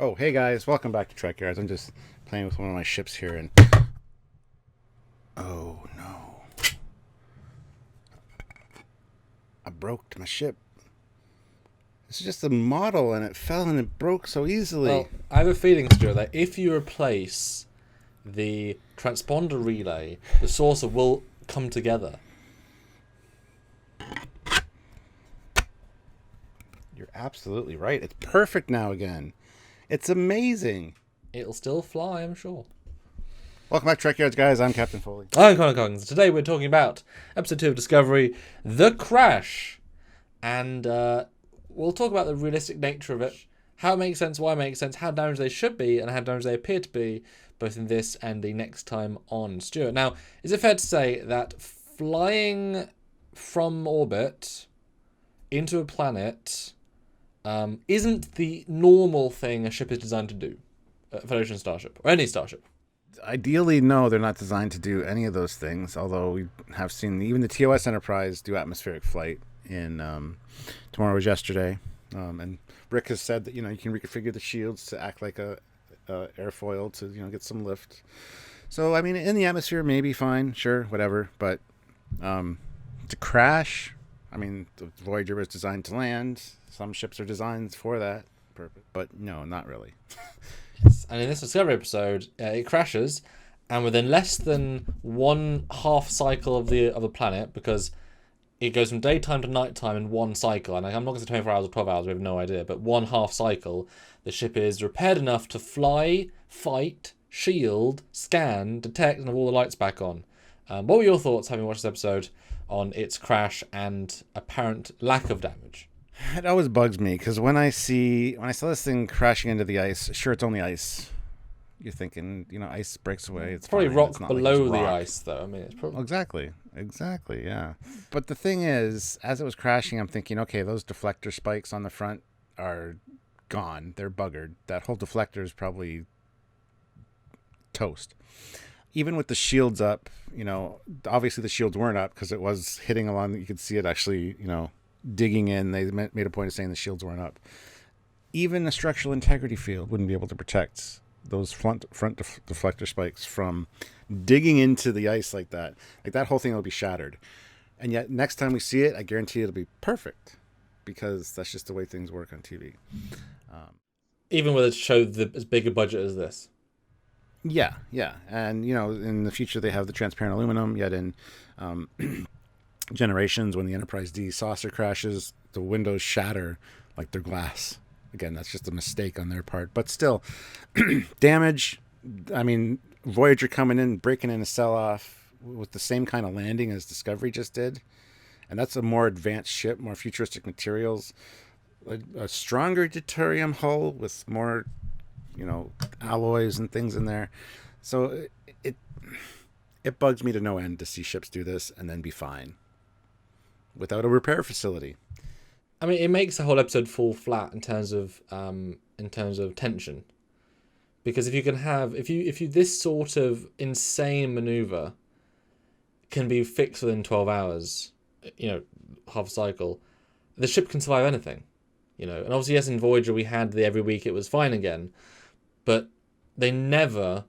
Oh, hey guys, welcome back to Trekyards. I'm just playing with one of my ships here, and oh no, I broke my ship. It's just a model, and it fell and it broke so easily. Well, I have a feeling, Stuart, that if you replace the transponder relay, the saucer will come together. You're absolutely right. It's perfect now again. It's amazing. It'll still fly, I'm sure. Welcome back to Trekyards, guys. I'm Captain Foley. I'm Connor Coggins. Today we're talking about episode 2 of Discovery, The Crash. And we'll talk about the realistic nature of it, how it makes sense, why it makes sense, how damaged they should be, and how damaged they appear to be, both in this and the next time on. Stuart, now, is it fair to say that flying from orbit into a planet isn't the normal thing a ship is designed to do? A Federation starship, or any starship. Ideally, no, they're not designed to do any of those things, although we have seen even the TOS Enterprise do atmospheric flight in Tomorrow Was Yesterday. And Rick has said that, you can reconfigure the shields to act like a airfoil to, get some lift. So, I mean, in the atmosphere, maybe fine, sure, whatever. But to crash, I mean, the Voyager was designed to land. Some ships are designed for that purpose. But no, not really. And in this Discovery episode, it crashes, and within less than one half cycle of the planet, because it goes from daytime to nighttime in one cycle, and I'm not going to say 24 hours or 12 hours, we have no idea, but one half cycle, the ship is repaired enough to fly, fight, shield, scan, detect, and have all the lights back on. What were your thoughts, having watched this episode, on its crash and apparent lack of damage? It always bugs me because when I saw this thing crashing into the ice, sure, it's only ice. You're thinking, ice breaks away. It's probably fine. rock It's not below like the rock. ice, though. I mean, it's probably Exactly, yeah. But the thing is, as it was crashing, I'm thinking, okay, those deflector spikes on the front are gone. They're buggered. That whole deflector is probably toast. Even with the shields up, obviously the shields weren't up because it was hitting along. You could see it actually, digging in. They made a point of saying the shields weren't up. Even a structural integrity field wouldn't be able to protect those front deflector spikes from digging into the ice like that. Like, that whole thing will be shattered. And yet next time we see it, I guarantee it'll be perfect, because that's just the way things work on TV. even with it showed as big a budget as this. Yeah. And, in the future they have the transparent aluminum, yet in Generations, when the Enterprise D saucer crashes, the windows shatter like they're glass. Again, that's just a mistake on their part. But still, damage. I mean, Voyager coming in, breaking in a sell-off with the same kind of landing as Discovery just did. And that's a more advanced ship, more futuristic materials. A stronger deuterium hull with more, alloys and things in there. So it bugs me to no end to see ships do this and then be fine without a repair facility. I mean, it makes the whole episode fall flat in terms of tension, because if you this sort of insane maneuver can be fixed within 12 hours, half a cycle, the ship can survive anything, and obviously, yes, in Voyager we had the every week it was fine again, but they never,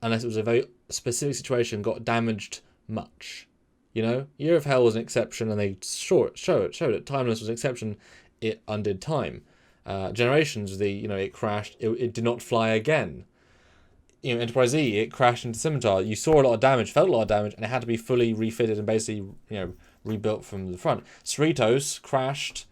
unless it was a very specific situation, got damaged much. Year of Hell was an exception, and they showed it. Timeless was an exception. It undid time. Generations, it crashed. It did not fly again. Enterprise E, it crashed into Scimitar. You saw a lot of damage, felt a lot of damage, and it had to be fully refitted and basically, rebuilt from the front. Cerritos crashed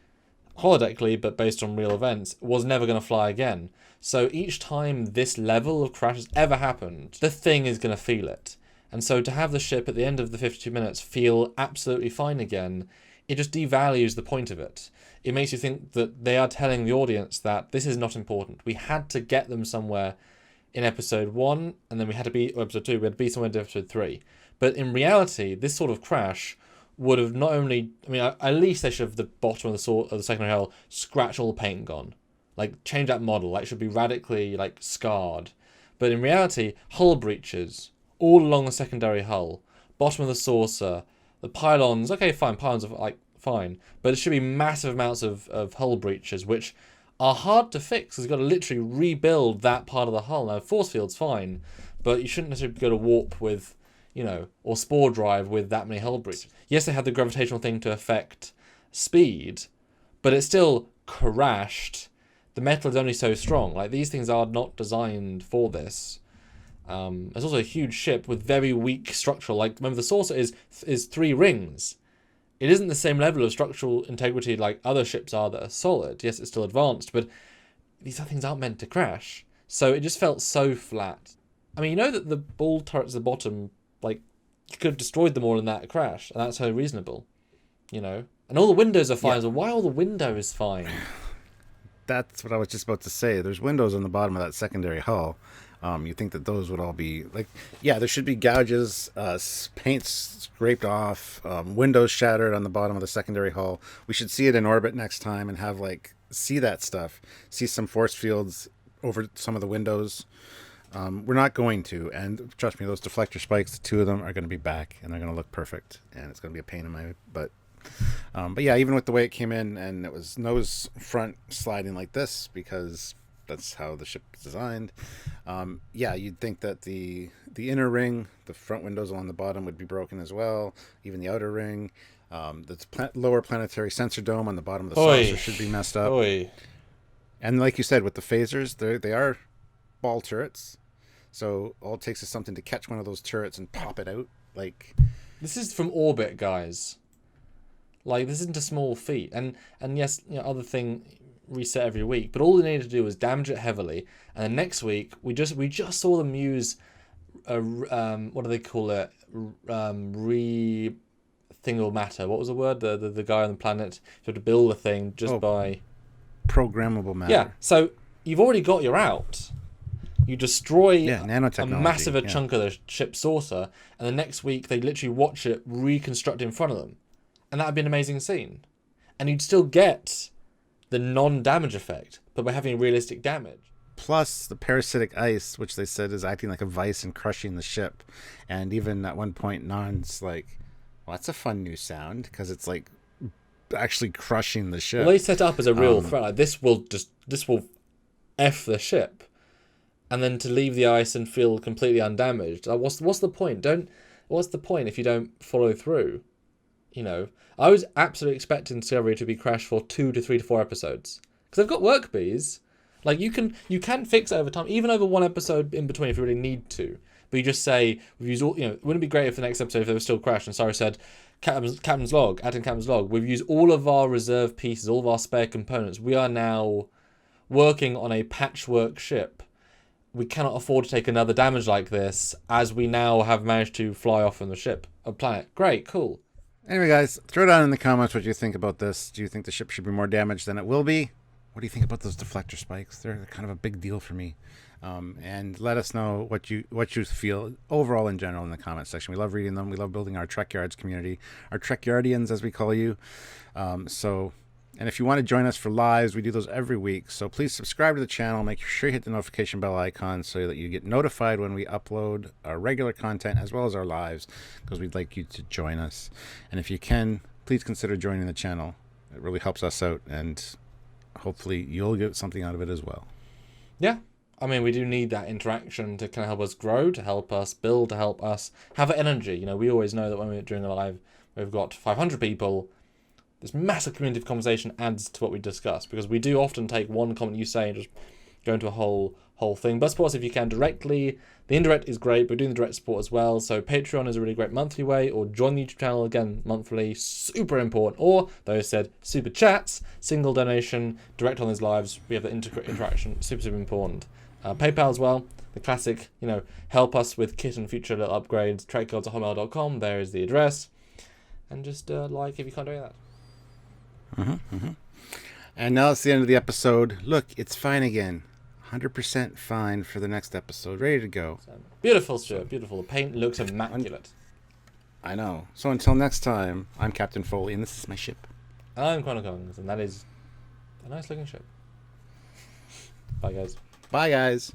holodecally, but based on real events, was never going to fly again. So each time this level of crash has ever happened, the thing is going to feel it. And so to have the ship at the end of the 52 minutes feel absolutely fine again, it just devalues the point of it. It makes you think that they are telling the audience that this is not important. We had to get them somewhere in episode 1, and then episode 2, we had to be somewhere in episode 3. But in reality, this sort of crash would have not only... at least they should have the bottom of the secondary hull scratch all the paint gone. Like, change that model. Like, it should be radically, scarred. But in reality, hull breaches all along the secondary hull, bottom of the saucer, the pylons. Okay, fine, pylons are fine, but it should be massive amounts of hull breaches, which are hard to fix. Because you've got to literally rebuild that part of the hull. Now, force field's fine, but you shouldn't necessarily go to warp with, or spore drive with that many hull breaches. Yes, they had the gravitational thing to affect speed, but it still crashed. The metal is only so strong. Like, these things are not designed for this. There's also a huge ship with very weak structural. Like, remember, the saucer is 3 rings. It isn't the same level of structural integrity like other ships are that are solid. Yes, it's still advanced, but these things aren't meant to crash. So it just felt so flat. I mean, that the ball turrets at the bottom, like, you could have destroyed them all in that crash, and that's so reasonable, And all the windows are fine. Yeah. So why are all the windows fine? That's what I was just about to say. There's windows on the bottom of that secondary hull. You think that those would all be like, yeah, there should be gouges, paint scraped off, windows shattered on the bottom of the secondary hull. We should see it in orbit next time and have see that stuff, see some force fields over some of the windows. We're not going to, and trust me, those deflector spikes, the 2 of them are going to be back, and they're going to look perfect, and it's going to be a pain in my butt. But yeah, even with the way it came in, and it was nose front sliding like this, because that's how the ship is designed. Yeah, you'd think that the inner ring, the front windows along the bottom would be broken as well. Even the outer ring, the lower planetary sensor dome on the bottom of the saucer should be messed up. And like you said, with the phasers, they are ball turrets. So all it takes is something to catch one of those turrets and pop it out. This is from orbit, guys. Like, this isn't a small feat. And yes, other thing, reset every week, but all they needed to do was damage it heavily, and then next week we just saw them use what do they call it, re-thingle matter. What was the word? The guy on the planet who had to build the thing by programmable matter. Yeah, so you've already got your out. You destroy nanotechnology, a massive chunk of the ship's saucer, and the next week they literally watch it reconstruct in front of them, and that would be an amazing scene, and you'd still get the non-damage effect, but by having realistic damage. Plus the parasitic ice, which they said is acting like a vice and crushing the ship. And even at one point, Non's like, well, that's a fun new sound, because it's like actually crushing the ship. Well, they set up as a real threat. Like, this will F the ship. And then to leave the ice and feel completely undamaged. What's the point? What's the point if you don't follow through? I was absolutely expecting Discovery to be crashed for 2 to 3 to 4 episodes, because they've got work bees. Like, you can fix it over time, even over 1 episode in between if you really need to. But you just say, we've used all. Wouldn't it be great if the next episode, if they were still crashed, and Sarah said, Captain's log, add in Captain's log, we've used all of our reserve pieces, all of our spare components. We are now working on a patchwork ship. We cannot afford to take another damage like this, as we now have managed to fly off from the ship, a planet. Great, cool. Anyway, guys, throw down in the comments what you think about this. Do you think the ship should be more damaged than it will be? What do you think about those deflector spikes? They're kind of a big deal for me. And let us know what you feel overall in general in the comment section. We love reading them. We love building our Trekyards community, our Trekyardians, as we call you. And if you want to join us for lives, we do those every week. So please subscribe to the channel. Make sure you hit the notification bell icon so that you get notified when we upload our regular content as well as our lives, because we'd like you to join us. And if you can, please consider joining the channel. It really helps us out, and hopefully you'll get something out of it as well. Yeah. I mean, we do need that interaction to kind of help us grow, to help us build, to help us have energy. We always know that when we're doing a live, we've got 500 people. This massive community of conversation adds to what we discuss, because we do often take one comment you say and just go into a whole thing. But support us if you can directly. The indirect is great, but we're doing the direct support as well. So Patreon is a really great monthly way, or join the YouTube channel again monthly, super important. Or, those said, super chats, single donation, direct on those lives. We have the interaction, super important. PayPal as well, the classic, help us with kit and future little upgrades. Trekyards@hotmail.com, there is the address. And just like if you can't do that. And now it's the end of the episode. Look, it's fine again. 100% fine for the next episode. Ready to go. So, beautiful, Stuart. Beautiful. The paint looks immaculate. I know. So until next time, I'm Captain Foley, and this is my ship. And I'm Chronicons, and that is a nice looking ship. Bye, guys. Bye, guys.